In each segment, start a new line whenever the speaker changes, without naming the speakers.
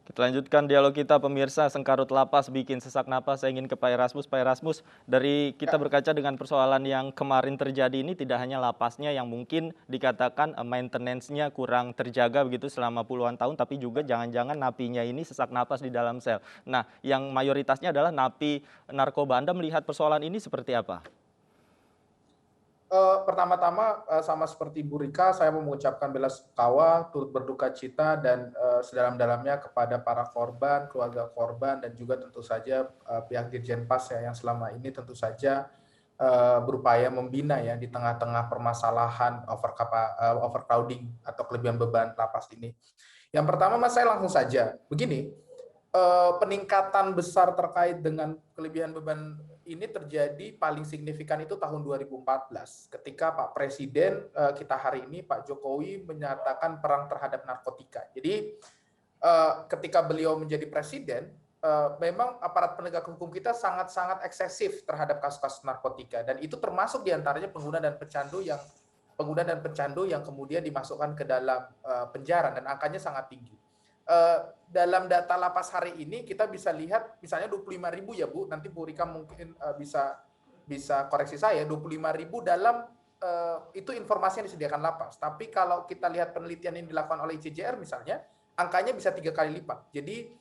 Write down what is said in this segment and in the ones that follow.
Kita lanjutkan dialog kita pemirsa, sengkarut lapas bikin sesak napas. Saya ingin ke Pak Erasmus. Pak Erasmus, dari kita
Ya,
berkaca dengan persoalan yang kemarin terjadi ini, tidak hanya lapasnya yang mungkin dikatakan maintenance-nya kurang terjaga begitu selama puluhan tahun, tapi juga jangan-jangan napinya ini sesak napas di dalam sel. Nah, yang mayoritasnya adalah napi narkoba. Anda melihat persoalan ini seperti apa?
pertama-tama, sama seperti Bu Rika, saya mau mengucapkan bela sungkawa, turut berduka cita dan sedalam-dalamnya kepada para korban, keluarga korban, dan juga tentu saja pihak Dirjen Pas ya yang selama ini tentu saja berupaya membina ya di tengah-tengah permasalahan overcrowding atau kelebihan beban lapas ini. Yang pertama, Mas, saya langsung saja begini. Peningkatan besar terkait dengan kelebihan beban ini terjadi paling signifikan itu tahun 2014 ketika Pak Presiden kita hari ini Pak Jokowi menyatakan perang terhadap narkotika. Jadi ketika beliau menjadi presiden, memang aparat penegak hukum kita sangat-sangat eksesif terhadap kasus-kasus narkotika dan itu termasuk diantaranya pengguna dan pecandu yang kemudian dimasukkan ke dalam penjara dan angkanya sangat tinggi. Dalam data lapas hari ini kita bisa lihat misalnya 25.000 ya Bu, nanti Bu Rika mungkin bisa koreksi saya, 25.000 dalam itu informasi yang disediakan lapas. Tapi kalau kita lihat penelitian yang dilakukan oleh ICJR misalnya, angkanya bisa 3 kali lipat. Jadi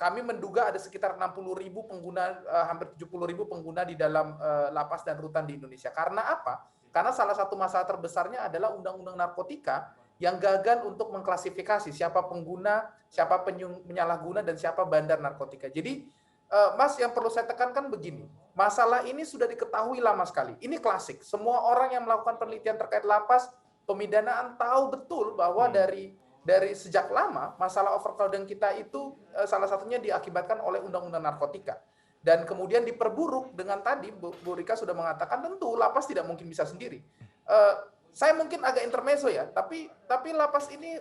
kami menduga ada sekitar 60.000 pengguna, hampir 70.000 pengguna di dalam lapas dan rutan di Indonesia. Karena apa? Karena salah satu masalah terbesarnya adalah undang-undang narkotika yang gagal untuk mengklasifikasi siapa pengguna, siapa penyalahguna, dan siapa bandar narkotika. Jadi, Mas, yang perlu saya tekankan begini, masalah ini sudah diketahui lama sekali. Ini klasik. Semua orang yang melakukan penelitian terkait lapas, pemidanaan tahu betul bahwa dari sejak lama masalah overcrowding kita itu salah satunya diakibatkan oleh undang-undang narkotika. Dan kemudian diperburuk dengan tadi Bu Rika sudah mengatakan tentu lapas tidak mungkin bisa sendiri. Saya mungkin agak intermezzo ya, tapi lapas ini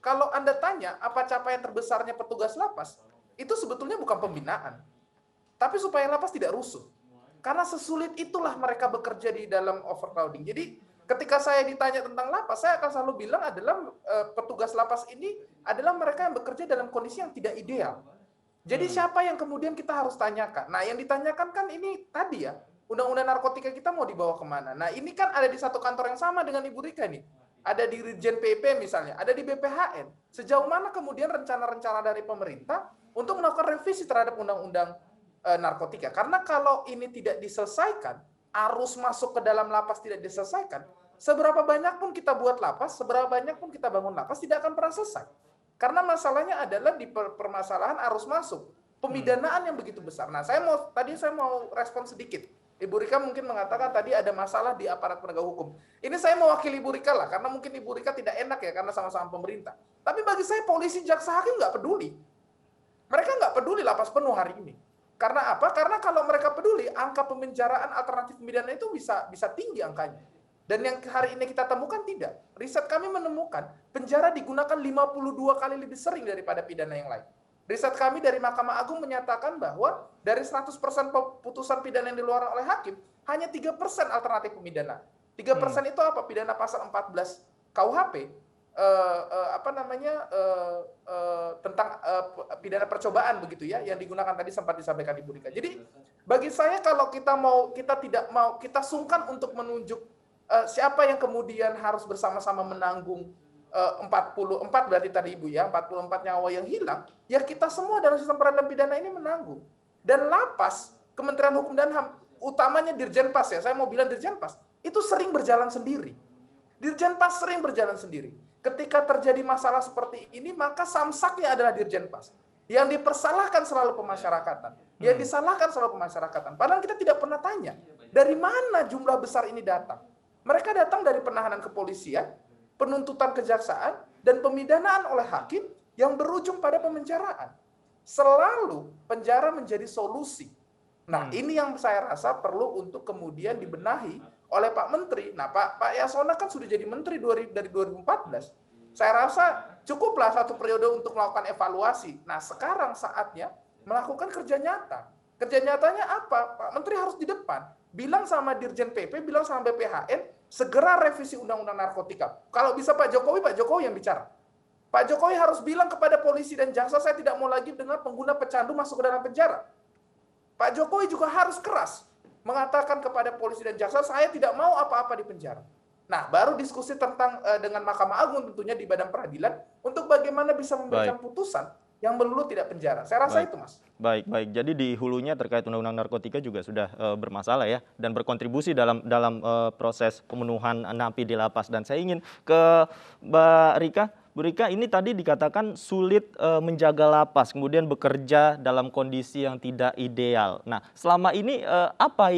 kalau Anda tanya apa capaian terbesarnya petugas lapas, itu sebetulnya bukan pembinaan, tapi supaya lapas tidak rusuh. Karena sesulit itulah mereka bekerja di dalam overcrowding. Jadi ketika saya ditanya tentang lapas, saya akan selalu bilang adalah petugas lapas ini adalah mereka yang bekerja dalam kondisi yang tidak ideal. Jadi siapa yang kemudian kita harus tanyakan? Nah, yang ditanyakan kan ini tadi ya, undang-undang narkotika kita mau dibawa kemana? Nah, ini kan ada di satu kantor yang sama dengan Ibu Rika nih. Ada di Dirjen PP misalnya, ada di BPHN. Sejauh mana kemudian rencana-rencana dari pemerintah untuk melakukan revisi terhadap undang-undang narkotika? Karena kalau ini tidak diselesaikan, arus masuk ke dalam lapas tidak diselesaikan, seberapa banyak pun kita buat lapas, seberapa banyak pun kita bangun lapas, tidak akan pernah selesai. Karena masalahnya adalah di permasalahan arus masuk, pemidanaan yang begitu besar. Nah, tadi saya mau respon sedikit. Ibu Rika mungkin mengatakan tadi ada masalah di aparat penegak hukum. Ini saya mewakili Ibu Rika lah, karena mungkin Ibu Rika tidak enak ya, karena sama-sama pemerintah. Tapi bagi saya polisi, jaksa, hakim nggak peduli. Mereka nggak peduli lapas penuh hari ini. Karena apa? Karena kalau mereka peduli, angka pemenjaraan alternatif pidana itu bisa tinggi angkanya. Dan yang hari ini kita temukan tidak. Riset kami menemukan penjara digunakan 52 kali lebih sering daripada pidana yang lain. Riset kami dari Mahkamah Agung menyatakan bahwa dari 100% putusan pidana yang dikeluarkan oleh hakim, hanya 3% alternatif pemidana. 3% itu apa? Pidana pasal 14 KUHP, tentang pidana percobaan begitu ya, yang digunakan tadi sempat disampaikan Ibu Rika. Jadi bagi saya kalau kita sungkan untuk menunjuk siapa yang kemudian harus bersama-sama menanggung 44 berarti tadi Ibu ya, 44 nyawa yang hilang, ya kita semua dalam sistem peradilan pidana ini menanggung. Dan lapas, Kementerian Hukum dan HAM, utamanya Dirjen Pas ya, saya mau bilang Dirjen Pas, itu sering berjalan sendiri. Dirjen Pas sering berjalan sendiri. Ketika terjadi masalah seperti ini, maka samsaknya adalah Dirjen Pas. Yang dipersalahkan selalu pemasyarakatan. Yang disalahkan selalu pemasyarakatan. Padahal kita tidak pernah tanya, dari mana jumlah besar ini datang? Mereka datang dari penahanan kepolisian, penuntutan kejaksaan, dan pemidanaan oleh hakim yang berujung pada pemenjaraan. Selalu penjara menjadi solusi. Nah, ini yang saya rasa perlu untuk kemudian dibenahi oleh Pak Menteri. Nah, Pak Yasona kan sudah jadi Menteri dari 2014. Saya rasa cukuplah satu periode untuk melakukan evaluasi. Nah, sekarang saatnya melakukan kerja nyata. Kerja nyatanya apa? Pak Menteri harus di depan. Bilang sama Dirjen PP, bilang sama BPHN, segera revisi Undang-Undang Narkotika. Kalau bisa Pak Jokowi yang bicara. Pak Jokowi harus bilang kepada polisi dan jaksa, saya tidak mau lagi dengar pengguna pecandu masuk ke dalam penjara. Pak Jokowi juga harus keras mengatakan kepada polisi dan jaksa, saya tidak mau apa-apa di penjara. Nah, baru diskusi tentang dengan Mahkamah Agung tentunya di badan peradilan untuk bagaimana bisa memberikan putusan yang melulu tidak penjara. Saya rasa itu, Mas.
Baik. Jadi di hulunya terkait undang-undang narkotika juga sudah bermasalah ya, dan berkontribusi dalam proses pemenuhan napi di lapas. Dan saya ingin ke Mbak Rika. Bu Rika, ini tadi dikatakan sulit menjaga lapas, kemudian bekerja dalam kondisi yang tidak ideal. Nah, selama ini apa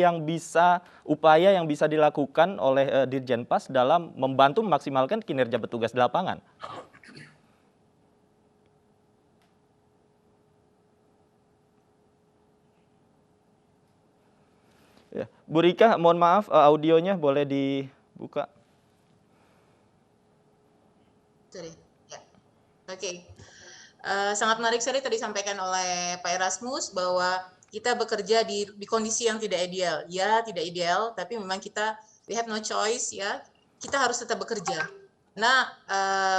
upaya yang bisa dilakukan oleh Dirjenpas dalam membantu memaksimalkan kinerja petugas di lapangan? Ya. Bu Rika, mohon maaf, audionya boleh dibuka.
Sorry. Ya. Oke. Sangat menarik sekali tadi disampaikan oleh Pak Erasmus bahwa kita bekerja di kondisi yang tidak ideal. Ya, tidak ideal, tapi memang we have no choice ya. Kita harus tetap bekerja. Nah,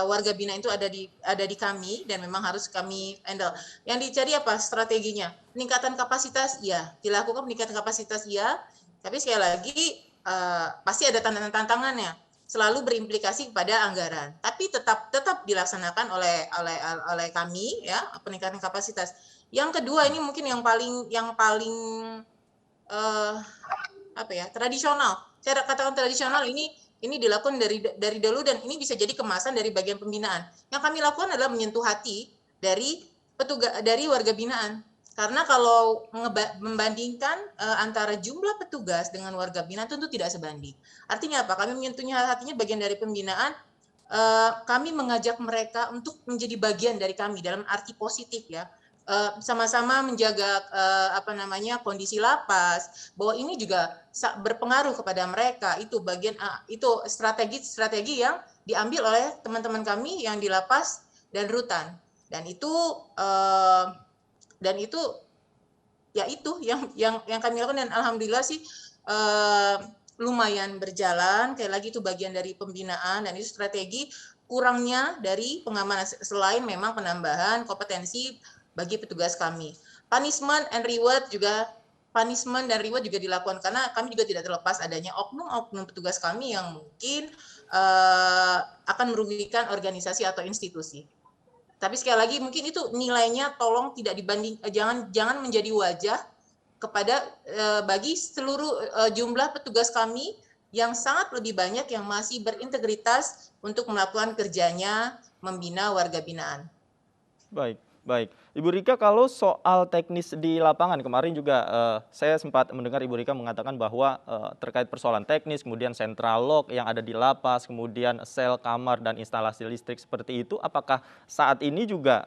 warga binaan itu ada di kami dan memang harus kami handle. Yang dicari apa strateginya? Peningkatan kapasitas, ya. Dilakukan peningkatan kapasitas, ya. Tapi sekali lagi pasti ada tantangannya. Selalu berimplikasi kepada anggaran, tapi tetap dilaksanakan oleh kami ya, peningkatan kapasitas. Yang kedua ini mungkin yang paling tradisional. Saya katakan tradisional ini dilakukan dari dulu dan ini bisa jadi kemasan dari bagian pembinaan. Yang kami lakukan adalah menyentuh hati dari warga binaan. Karena kalau membandingkan antara jumlah petugas dengan warga binaan tentu tidak sebanding. Artinya apa? Kami menyentuhnya hatinya bagian dari pembinaan, kami mengajak mereka untuk menjadi bagian dari kami dalam arti positif ya. Sama-sama menjaga kondisi lapas, bahwa ini juga berpengaruh kepada mereka. Itu strategi yang diambil oleh teman-teman kami yang di lapas dan rutan. Dan itu ya itu yang kami lakukan dan alhamdulillah sih lumayan berjalan. Kayak lagi itu bagian dari pembinaan dan itu strategi kurangnya dari pengamanan selain memang penambahan kompetensi bagi petugas kami. Punishment dan reward juga dilakukan karena kami juga tidak terlepas adanya oknum-oknum petugas kami yang mungkin akan merugikan organisasi atau institusi. Tapi sekali lagi mungkin itu nilainya tolong tidak jangan menjadi wajah kepada bagi seluruh jumlah petugas kami yang sangat lebih banyak yang masih berintegritas untuk melakukan kerjanya membina warga binaan.
Baik. Ibu Rika, kalau soal teknis di lapangan kemarin juga saya sempat mendengar Ibu Rika mengatakan bahwa terkait persoalan teknis, kemudian central lock yang ada di lapas, kemudian sel, kamar, dan instalasi listrik seperti itu, apakah saat ini juga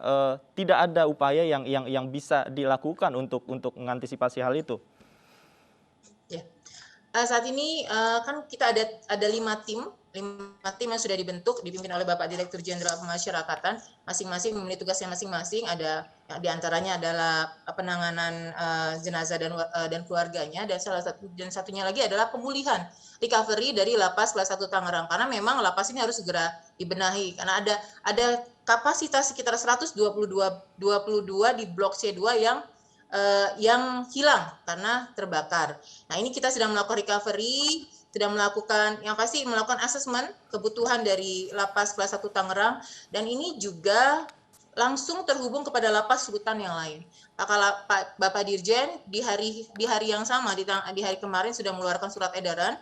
tidak ada upaya yang bisa dilakukan untuk mengantisipasi hal itu?
Ya. Saat ini kan kita ada 5 tim yang sudah dibentuk dipimpin oleh Bapak Direktur Jenderal Pemasyarakatan, masing-masing memiliki tugasnya masing-masing. Ada diantaranya adalah penanganan jenazah dan keluarganya, dan satunya lagi adalah pemulihan recovery dari lapas kelas 1 Tangerang, karena memang lapas ini harus segera dibenahi karena ada kapasitas sekitar 122 di blok C2 yang hilang karena terbakar. Nah, ini kita sedang melakukan recovery, sedang melakukan asesmen kebutuhan dari lapas kelas 1 Tangerang, dan ini juga langsung terhubung kepada lapas rutan yang lain. Bapak Dirjen di hari yang sama di hari kemarin sudah mengeluarkan surat edaran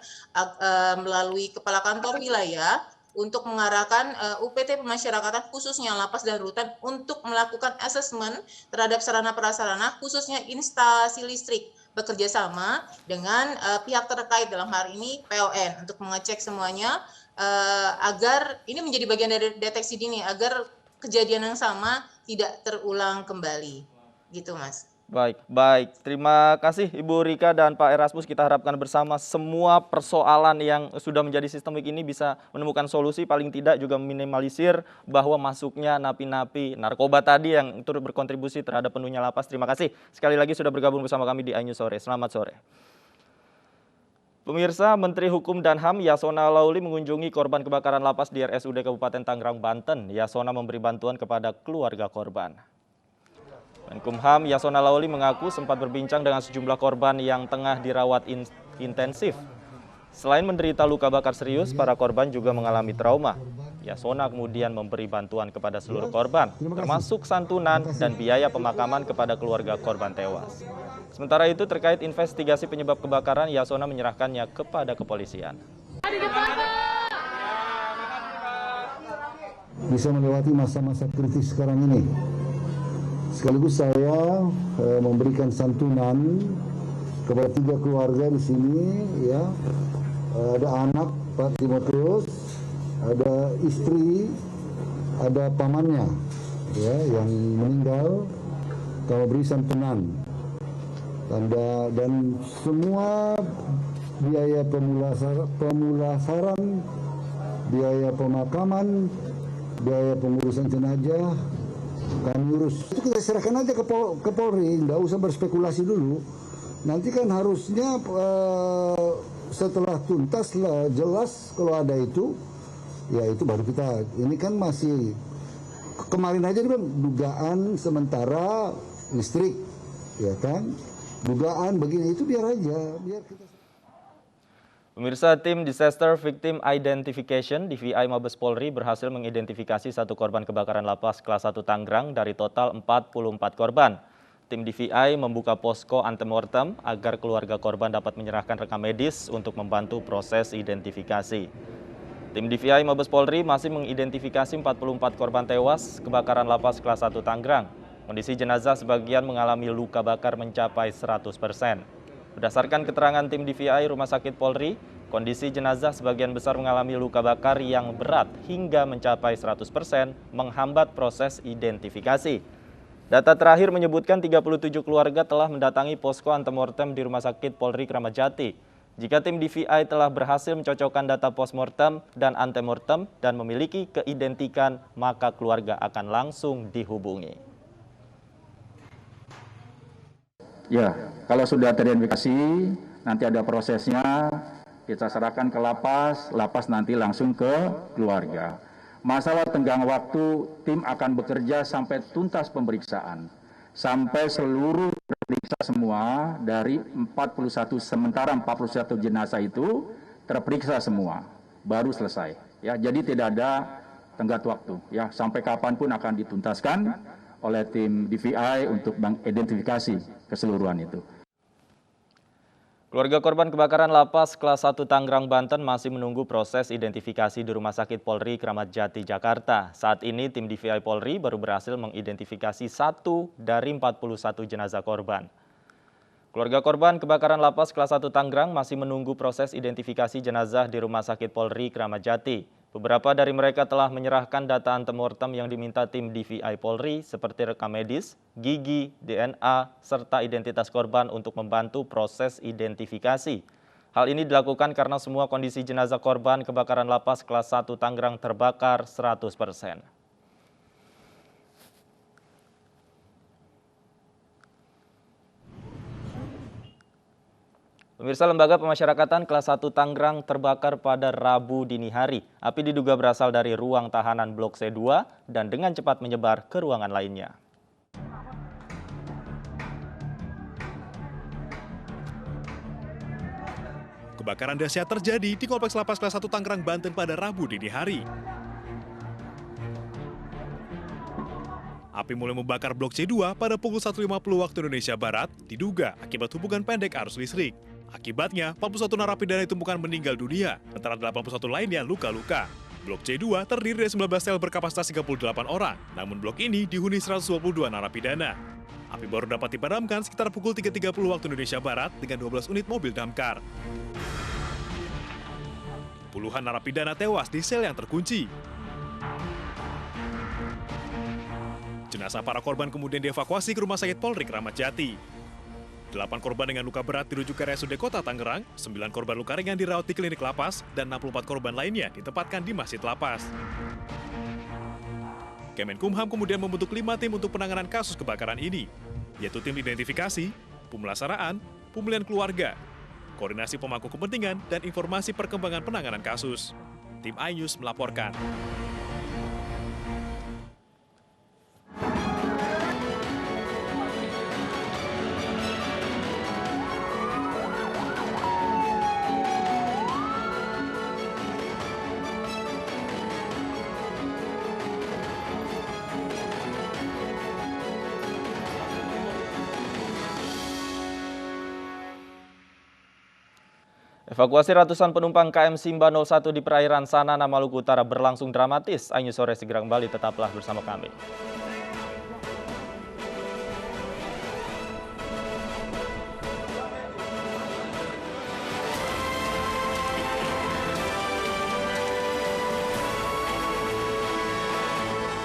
melalui Kepala Kantor Wilayah untuk mengarahkan UPT Pemasyarakatan khususnya lapas dan rutan untuk melakukan asesmen terhadap sarana prasarana khususnya instalasi listrik, bekerja sama dengan pihak terkait dalam hal ini PON untuk mengecek semuanya agar ini menjadi bagian dari deteksi dini agar kejadian yang sama tidak terulang kembali. Gitu, Mas.
Baik. Terima kasih Ibu Rika dan Pak Erasmus. Kita harapkan bersama semua persoalan yang sudah menjadi sistemik ini bisa menemukan solusi, paling tidak juga meminimalisir bahwa masuknya napi-napi narkoba tadi yang turut berkontribusi terhadap penuhnya lapas. Terima kasih sekali lagi sudah bergabung bersama kami di iNews Sore. Selamat sore. Pemirsa, Menteri Hukum dan HAM Yasona Lawli mengunjungi korban kebakaran lapas di RSUD Kabupaten Tangerang, Banten. Yasona memberi bantuan kepada keluarga korban. Menkumham Yasona Lawli mengaku sempat berbincang dengan sejumlah korban yang tengah dirawat intensif. Selain menderita luka bakar serius, para korban juga mengalami trauma. Yasona kemudian memberi bantuan kepada seluruh korban, termasuk santunan dan biaya pemakaman kepada keluarga korban tewas. Sementara itu, terkait investigasi penyebab kebakaran, Yasona menyerahkannya kepada kepolisian.
Bisa melewati masa-masa kritis sekarang ini. Sekaligus saya memberikan santunan kepada 3 keluarga di sini, ya. Ada anak Pak Timotius, ada istri, ada pamannya, ya, yang meninggal. Kami beri santunan. Dan semua biaya pemulasaran, biaya pemakaman, biaya pengurusan jenazah kami urus. Itu kita serahkan aja ke Polri, nggak usah berspekulasi dulu. Nanti kan harusnya setelah tuntas lah, jelas kalau ada itu, ya itu baru kita. Ini kan masih kemarin aja kan dugaan sementara listrik, ya kan? Dugaan begini itu biar aja, biar kita.
Pemirsa, tim Disaster Victim Identification DVI Mabes Polri berhasil mengidentifikasi 1 korban kebakaran lapas kelas 1 Tangerang dari total 44 korban. Tim DVI membuka posko antemortem agar keluarga korban dapat menyerahkan rekam medis untuk membantu proses identifikasi. Tim DVI Mabes Polri masih mengidentifikasi 44 korban tewas kebakaran lapas kelas 1 Tangerang. Kondisi jenazah sebagian mengalami luka bakar mencapai 100%. Berdasarkan keterangan tim DVI Rumah Sakit Polri, kondisi jenazah sebagian besar mengalami luka bakar yang berat hingga mencapai 100%, menghambat proses identifikasi. Data terakhir menyebutkan 37 keluarga telah mendatangi posko antemortem di Rumah Sakit Polri Kramat Jati. Jika tim DVI telah berhasil mencocokkan data postmortem dan antemortem dan memiliki keidentikan, maka keluarga akan langsung dihubungi.
Ya, kalau sudah teridentifikasi, nanti ada prosesnya, kita serahkan ke lapas, lapas nanti langsung ke keluarga. Masalah tenggang waktu, tim akan bekerja sampai tuntas pemeriksaan. Sampai seluruh terperiksa semua dari 41, sementara 41 jenazah itu terperiksa semua, baru selesai. Ya, jadi tidak ada tenggat waktu. Ya, sampai kapanpun akan dituntaskan oleh tim DVI untuk mengidentifikasi keseluruhan itu.
Keluarga korban kebakaran lapas kelas 1 Tangerang, Banten masih menunggu proses identifikasi di Rumah Sakit Polri Kramat Jati, Jakarta. Saat ini tim DVI Polri baru berhasil mengidentifikasi 1 dari 41 jenazah korban. Keluarga korban kebakaran lapas kelas 1 Tangerang masih menunggu proses identifikasi jenazah di Rumah Sakit Polri Kramat Jati. Beberapa dari mereka telah menyerahkan data antemortem yang diminta tim DVI Polri seperti rekam medis, gigi, DNA, serta identitas korban untuk membantu proses identifikasi. Hal ini dilakukan karena semua kondisi jenazah korban kebakaran lapas kelas 1 Tangerang terbakar 100%. Pemirsa, Lembaga Pemasyarakatan kelas 1 Tangerang terbakar pada Rabu dini hari. Api diduga berasal dari ruang tahanan Blok C2 dan dengan cepat menyebar ke ruangan lainnya.
Kebakaran dahsyat terjadi di Kompleks Lapas kelas 1 Tangerang, Banten pada Rabu dini hari. Api mulai membakar Blok C2 pada pukul 1.50 waktu Indonesia Barat, diduga akibat hubungan pendek arus listrik. Akibatnya, 41 narapidana ditemukan meninggal dunia, sementara 81 lainnya luka-luka. Blok C2 terdiri dari 19 sel berkapasitas 38 orang, namun blok ini dihuni 122 narapidana. Api baru dapat dipadamkan sekitar pukul 3.30 waktu Indonesia Barat dengan 12 unit mobil damkar. Puluhan narapidana tewas di sel yang terkunci. Jenazah para korban kemudian dievakuasi ke Rumah Sakit Polri Kramat Jati. 8 korban dengan luka berat dirujuk ke RSUD Kota Tangerang, 9 korban luka ringan dirawat di klinik lapas, dan 64 korban lainnya ditempatkan di masjid lapas. Kemenkumham kemudian membentuk 5 tim untuk penanganan kasus kebakaran ini, yaitu tim identifikasi, pemulasaraan, pemulihan keluarga, koordinasi pemangku kepentingan, dan informasi perkembangan penanganan kasus. Tim iNews melaporkan.
Evakuasi ratusan penumpang KM Simba 01 di perairan Sanana, Maluku Utara berlangsung dramatis. iNews sore segera kembali, tetaplah bersama kami.